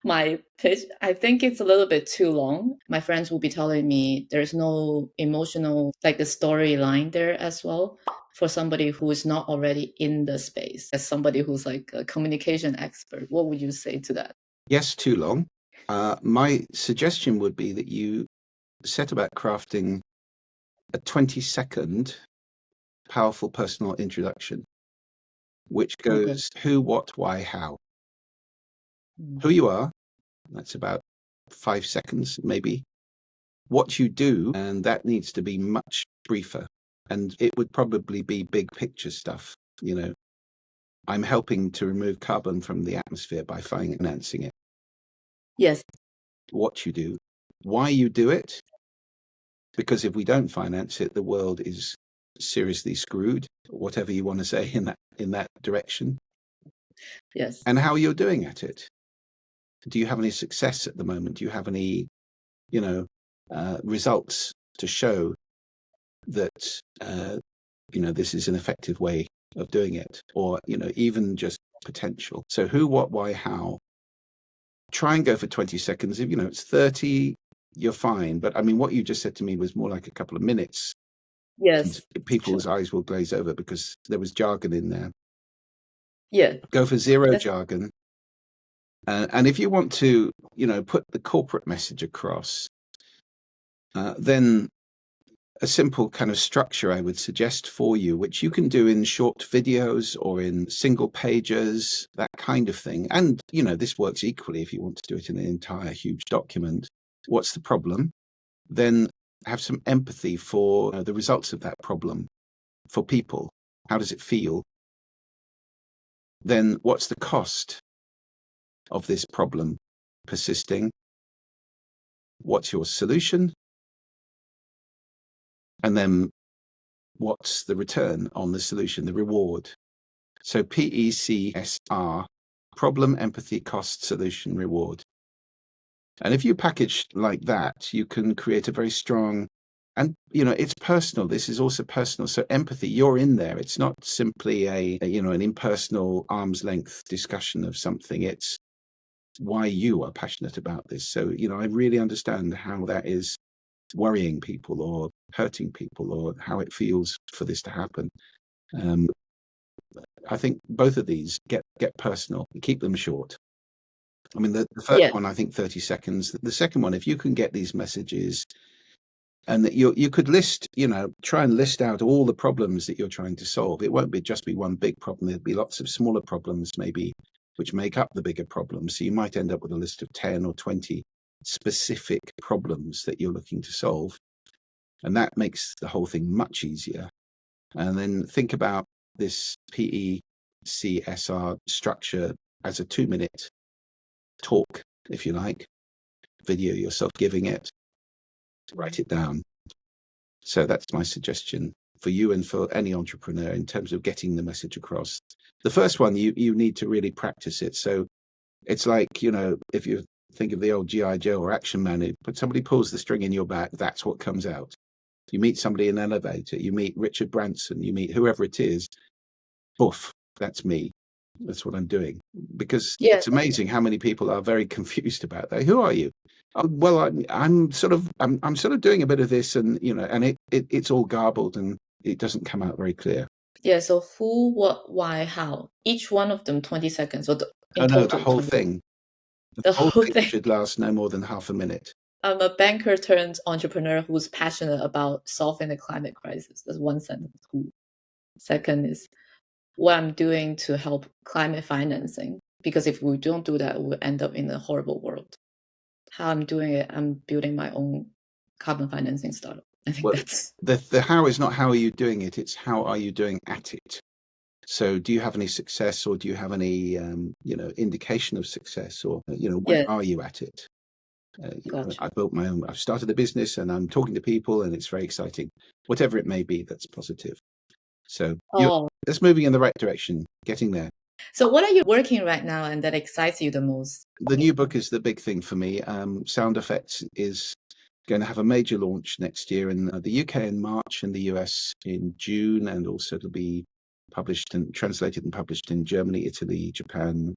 my pitch. I think it's a little bit too long. My friends will be telling me there's no emotional, like the storyline there as well for somebody who is not already in the space. As somebody who's like a communication expert, what would you say to that? Yes, too long. My suggestion would be that you set about crafting a 20-second powerful personal introduction, which goes who, what, why, how. Who you are, that's about 5 seconds maybe. What you do, and that needs to be much briefer. And it would probably be big picture stuff. You know, I'm helping to remove carbon from the atmosphere by financing it. Yes. What you do, why you do it, because if we don't finance it, the world is seriously screwed, whatever you want to say in that direction. Yes. And how you're doing at it. Do you have any success at the moment? Do you have any, results to show that, this is an effective way of doing it, or, even just potential? So who, what, why, how? Try and go for 20 seconds. If, it's 30, you're fine. But I mean, what you just said to me was more like a couple of minutes. Yes. People's eyes will glaze over because there was jargon in there. Yeah. Go for zero jargon. And if you want to, put the corporate message across, then a simple kind of structure I would suggest for you, which you can do in short videos or in single pages, that kind of thing. And, this works equally if you want to do it in an entire huge document. What's the problem? Then have some empathy for the results of that problem for people. How does it feel? Then what's the cost of this problem persisting? What's your solution? And then what's the return on the solution, the reward? So PECSR, problem, empathy, cost, solution, reward. And if you package like that, you can create a very strong, and, it's personal. This is also personal. So empathy, you're in there. It's not simply an impersonal arm's length discussion of something. It's why you are passionate about this. So, I really understand how that is worrying people or hurting people or how it feels for this to happen. I think both of these get personal, keep them short. I mean, the first one, I think 30 seconds. The second one, if you can get these messages and that you could list, try and list out all the problems that you're trying to solve. It won't just be one big problem. There'll be lots of smaller problems maybe which make up the bigger problems. So you might end up with a list of 10 or 20 specific problems that you're looking to solve. And that makes the whole thing much easier. And then think about this PECSR structure as a 2-minute talk, if you like, video yourself giving it, write it down. So that's my suggestion. for you and for any entrepreneur in terms of getting the message across. The first one, you need to really practice it. So it's like, if you think of the old G.I. Joe or Action Man, but somebody pulls the string in your back, that's what comes out. You meet somebody in an elevator, you meet Richard Branson, you meet whoever it is, poof, that's me. That's what I'm doing. Because it's amazing how many people are very confused about that. Who are you? Oh, well, I'm sort of doing a bit of this, and and it's all garbled and it doesn't come out very clear. Yeah. So who, what, why, how? Each one of them 20 seconds, or in No, total the whole 20. thing. The whole thing should last no more than half a minute. I'm a banker turned entrepreneur who's passionate about solving the climate crisis. That's one sentence. Who. Second is what I'm doing to help climate financing. Because if we don't do that, we'll end up in a horrible world. How I'm doing it, I'm building my own carbon financing startup. I think that's the how is not how are you doing it, it's how are you doing at it. So do you have any success, or do you have any indication of success, or where are you at it? Gotcha. I built my own, I've started a business and I'm talking to people and it's very exciting, whatever it may be that's positive. So that's moving in the right direction, getting there. So what are you working right now and that excites you the most? The new book is the big thing for me. Sound Effects is going to have a major launch next year in the UK in March, in the US in June, and also it'll be published and translated and published in Germany, Italy, Japan,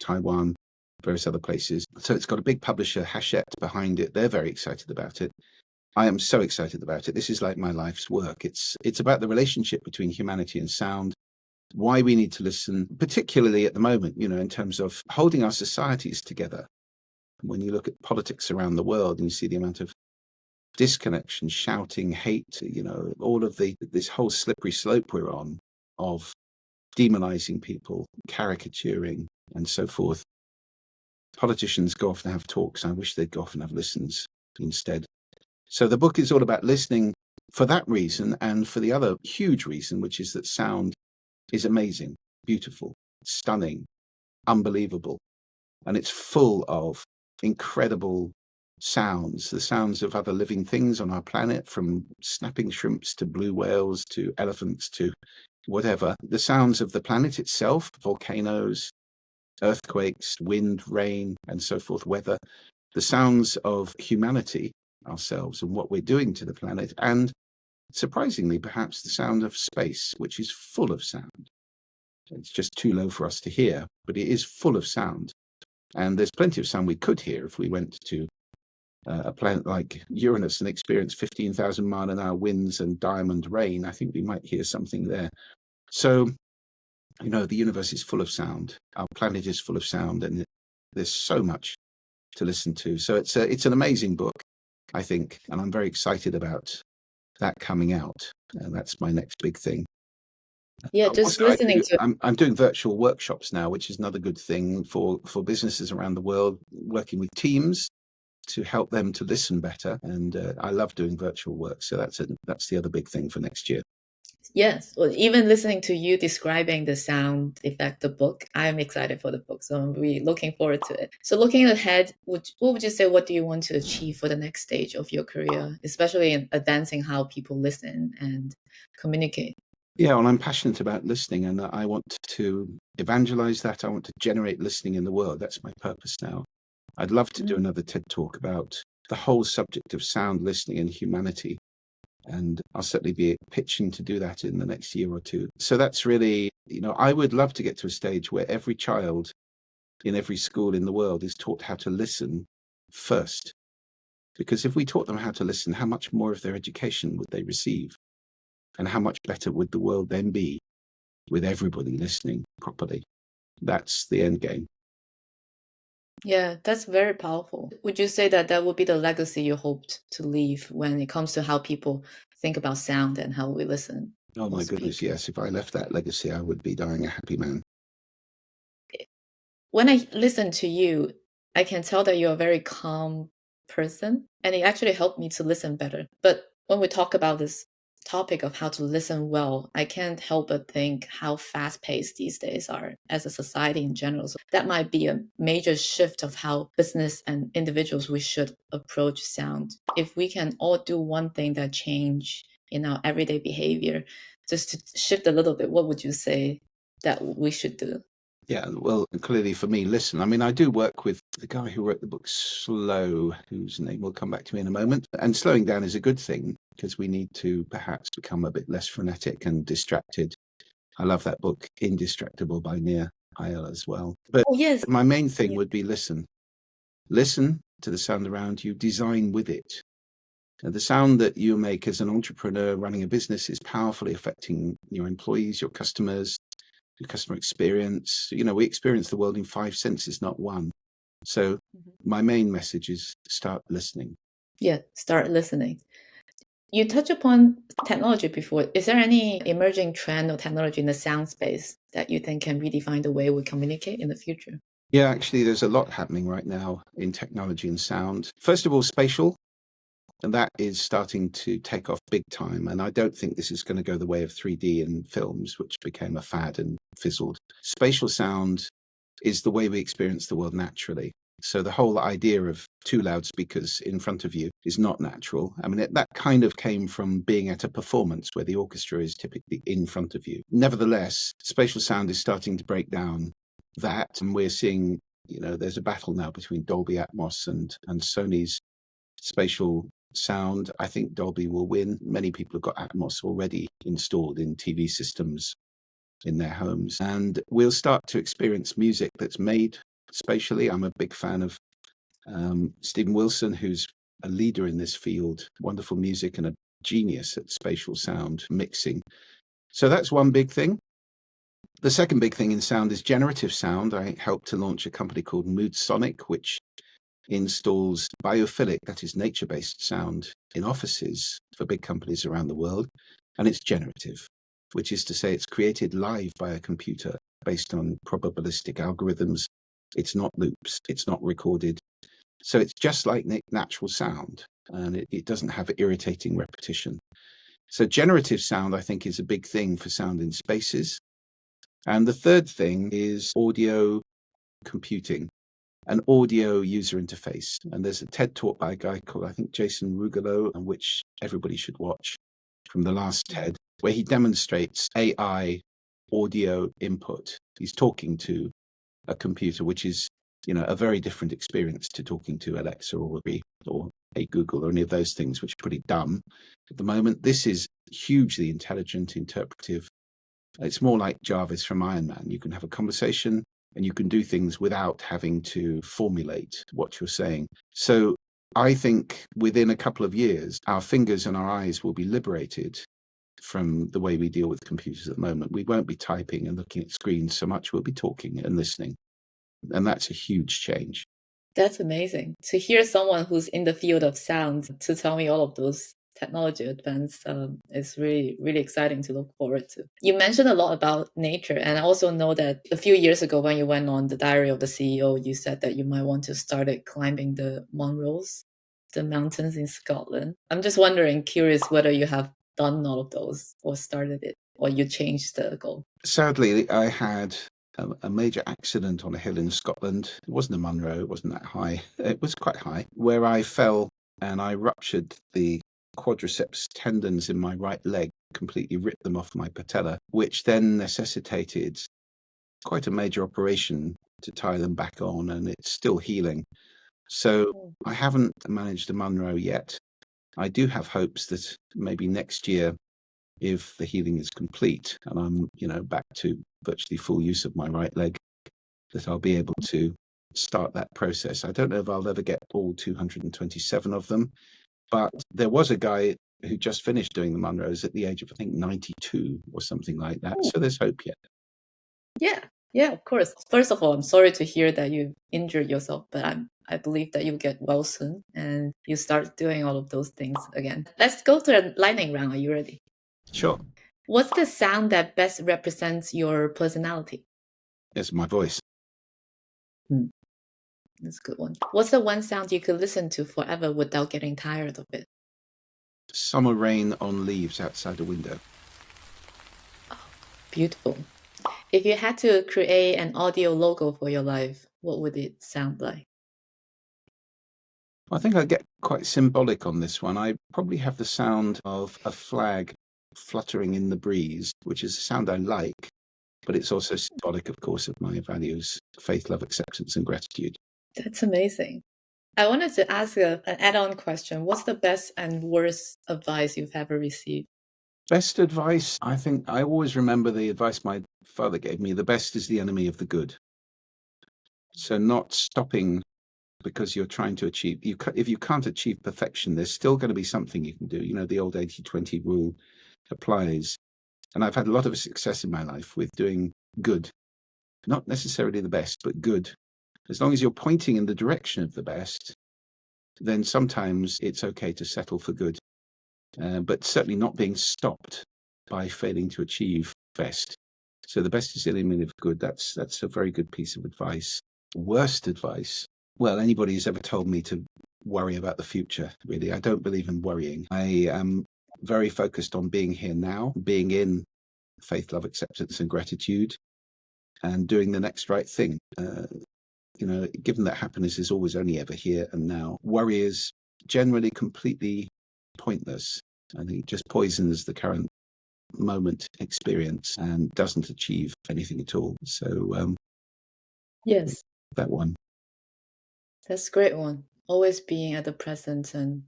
Taiwan, various other places. So it's got a big publisher, Hachette, behind it. They're very excited about it. I am so excited about it. This is like my life's work. It's about the relationship between humanity and sound, why we need to listen, particularly at the moment, in terms of holding our societies together. When you look at politics around the world and you see the amount of disconnection, shouting, hate, all of this whole slippery slope we're on of demonizing people, caricaturing, and so forth. Politicians go off and have talks. I wish they'd go off and have listens instead. So the book is all about listening for that reason, and for the other huge reason, which is that sound is amazing, beautiful, stunning, unbelievable. And it's full of incredible sounds, the sounds of other living things on our planet, from snapping shrimps to blue whales to elephants to whatever. The sounds of the planet itself, volcanoes, earthquakes, wind, rain, and so forth, weather. The sounds of humanity, ourselves, and what we're doing to the planet. And surprisingly, perhaps the sound of space, which is full of sound. It's just too low for us to hear, but it is full of sound. And there's plenty of sound we could hear if we went to a planet like Uranus and experienced 15,000 mile an hour winds and diamond rain. I think we might hear something there. So, the universe is full of sound. Our planet is full of sound, and there's so much to listen to. So it's an amazing book, I think, and I'm very excited about that coming out. And that's my next big thing. Yeah, just listening to. I'm doing virtual workshops now, which is another good thing for businesses around the world, working with teams to help them to listen better. And I love doing virtual work. So that's the other big thing for next year. Yes, well, even listening to you describing the sound effect, the book, I'm excited for the book. So I'm really looking forward to it. So looking ahead, what would you say, what do you want to achieve for the next stage of your career, especially in advancing how people listen and communicate? Yeah, well, I'm passionate about listening, and I want to evangelize that. I want to generate listening in the world. That's my purpose now. I'd love to do another TED Talk about the whole subject of sound, listening, and humanity. And I'll certainly be pitching to do that in the next year or two. So that's really, I would love to get to a stage where every child in every school in the world is taught how to listen first. Because if we taught them how to listen, how much more of their education would they receive? And how much better would the world then be with everybody listening properly? That's the end game. Yeah, that's very powerful. Would you say that would be the legacy you hoped to leave when it comes to how people think about sound and how we listen? Oh my goodness, yes. If I left that legacy, I would be dying a happy man. When I listen to you, I can tell that you're a very calm person, and it actually helped me to listen better. But when we talk about this topic of how to listen well, I can't help but think how fast-paced these days are as a society in general. So that might be a major shift of how business and individuals we should approach sound. If we can all do one thing that change in our everyday behavior. Just to shift a little bit, what would you say that we should do? Yeah, well, clearly for me, listen. I mean, I do work with the guy who wrote the book Slow, whose name will come back to me in a moment. And slowing down is a good thing because we need to perhaps become a bit less frenetic and distracted. I love that book, Indistractable by Nir Eyal as well. But Oh, yes. my main thing Yeah. would be listen. Listen to the sound around you, design with it. The sound that you make as an entrepreneur running a business is powerfully affecting your employees, your customers, your customer experience. You know, we experience the world in 5 senses, not one. So my main message is start listening. Yeah, start listening. You touched upon technology before. Is there any emerging trend or technology in the sound space that you think can redefine the way we communicate in the future? Yeah, actually, there's a lot happening right now in technology and sound. First of all, spatial. And that is starting to take off big time. And I don't think this is going to go the way of 3D in films, which became a fad and fizzled. Spatial sound is the way we experience the world naturally. So the whole idea of 2 loudspeakers in front of you is not natural. I mean, that kind of came from being at a performance where the orchestra is typically in front of you. Nevertheless, spatial sound is starting to break down that. And we're seeing, you know, there's a battle now between Dolby Atmos and Sony's spatial sound. I think Dolby will win. Many people have got Atmos already installed in TV systems in their homes. And we'll start to experience music that's made spatially. I'm a big fan of Stephen Wilson, who's a leader in this field, wonderful music and a genius at spatial sound mixing. So that's one big thing. The second big thing in sound is generative sound. I helped to launch a company called Mood Sonic, which installs biophilic, that is nature-based sound in offices for big companies around the world. And it's generative, which is to say it's created live by a computer based on probabilistic algorithms. It's not loops, it's not recorded. So it's just like natural sound, and it doesn't have irritating repetition. So generative sound, I think, is a big thing for sound in spaces. And the third thing is audio computing, an audio user interface. And there's a TED talk by a guy called, I think, Jason Rugolo, which everybody should watch, from the last TED, where he demonstrates AI audio input. He's talking to a computer, which is, you know, a very different experience to talking to Alexa or Hey Google or any of those things, which are pretty dumb at the moment. This is hugely intelligent, interpretive. It's more like Jarvis from Iron Man. You can have a conversation and you can do things without having to formulate what you're saying. So I think within a couple of years, our fingers and our eyes will be liberated from the way we deal with computers at the moment. We won't be typing and looking at screens so much. We'll be talking and listening. And that's a huge change. That's amazing. To hear someone who's in the field of sound to tell me all of those technology advance is really, really exciting to look forward to. You mentioned a lot about nature, and I also know that a few years ago when you went on the Diary of the CEO, you said that you might want to start climbing the Munros, the mountains in Scotland. I'm just wondering, curious whether you have done all of those or started it, or you changed the goal. Sadly, I had a major accident on a hill in Scotland. It wasn't a Munro, it wasn't that high. It was quite high, where I fell and I ruptured the quadriceps tendons in my right leg, completely ripped them off my patella, which then necessitated quite a major operation to tie them back on, and it's still healing. So I haven't managed a Munro yet. I do have hopes that maybe next year, if the healing is complete and I'm, you know, back to virtually full use of my right leg, that I'll be able to start that process. I don't know if I'll ever get all 227 of them, but there was a guy who just finished doing the Munros at the age of, I think, 92 or something like that. So there's hope yet. Yeah, of course. First of all, I'm sorry to hear that you injured yourself, but I believe that you'll get well soon and you start doing all of those things again. Let's go to the lightning round. Are you ready? Sure. What's the sound that best represents your personality? It's my voice. That's a good one. What's the one sound you could listen to forever without getting tired of it? Summer rain on leaves outside a window. Beautiful. If you had to create an audio logo for your life, what would it sound like? I think I get quite symbolic on this one. I probably have the sound of a flag fluttering in the breeze, which is a sound I like, but it's also symbolic, of course, of my values: faith, love, acceptance, and gratitude. That's amazing. I wanted to ask an add-on question. What's the best and worst advice you've ever received? Best advice, I think I always remember the advice my father gave me: the best is the enemy of the good. So not stopping because you're trying to achieve, if you can't achieve perfection, there's still going to be something you can do. The old 80-20 rule applies. And I've had a lot of success in my life with doing good, not necessarily the best, but good. As long as you're pointing in the direction of the best, then sometimes it's okay to settle for good, but certainly not being stopped by failing to achieve best. So the best is the enemy of good. That's a very good piece of advice. Worst advice? Well, anybody who's ever told me to worry about the future, really, I don't believe in worrying. I am very focused on being here now, being in faith, love, acceptance, and gratitude, and doing the next right thing. Given that happiness is always only ever here and now, worry is generally completely pointless. I think it just poisons the current moment experience and doesn't achieve anything at all. So, Yes, that one. that's a great one. Always being at the present and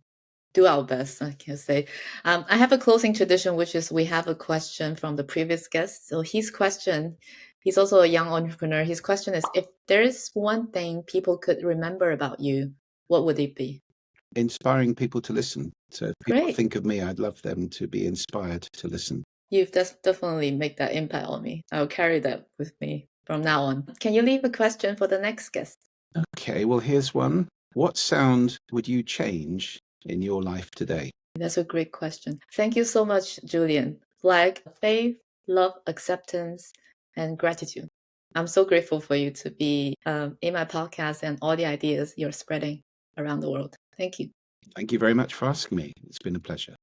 do our best, I can say. I have a closing tradition, which is we have a question from the previous guest. So his question, he's also a young entrepreneur. His question is, if there is one thing people could remember about you, what would it be? Inspiring people to listen. So if people Great. think of me, I'd love them to be inspired to listen. You've definitely made that impact on me. I'll carry that with me from now on. Can you leave a question for the next guest? Okay, well, here's one. What sound would you change in your life today? That's a great question. Thank you so much, Julian. Like faith, love, acceptance, and gratitude. I'm so grateful for you to be in my podcast and all the ideas you're spreading around the world. Thank you. Thank you very much for asking me. It's been a pleasure.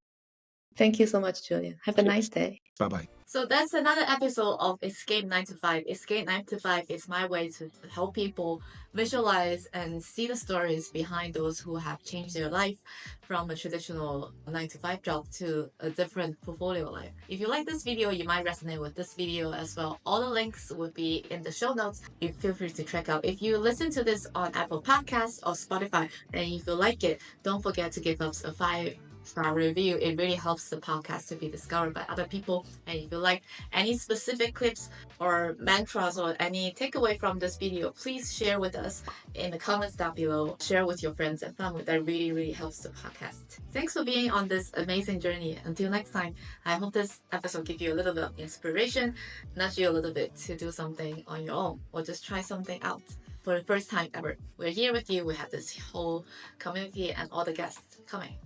Thank you so much, Julian. Have a nice day. Bye-bye. So that's another episode of Escape 9 to 5. Escape 9 to 5 is my way to help people visualize and see the stories behind those who have changed their life from a traditional 9 to 5 job to a different portfolio life. If you like this video, you might resonate with this video as well. All the links will be in the show notes. You feel free to check out. If you listen to this on Apple Podcasts or Spotify, and if you like it, don't forget to give us a 5-star review. It really helps the podcast to be discovered by other people. And if you like any specific clips or mantras or any takeaway from this video, please share with us in the comments down below. Share with your friends and family. That really helps the podcast. Thanks for being on this amazing journey. Until next time, I hope this episode gives you a little bit of inspiration, nudge you a little bit to do something on your own or just try something out for the first time ever. We're here with you. We have this whole community and all the guests coming.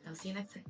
I'll see you next time.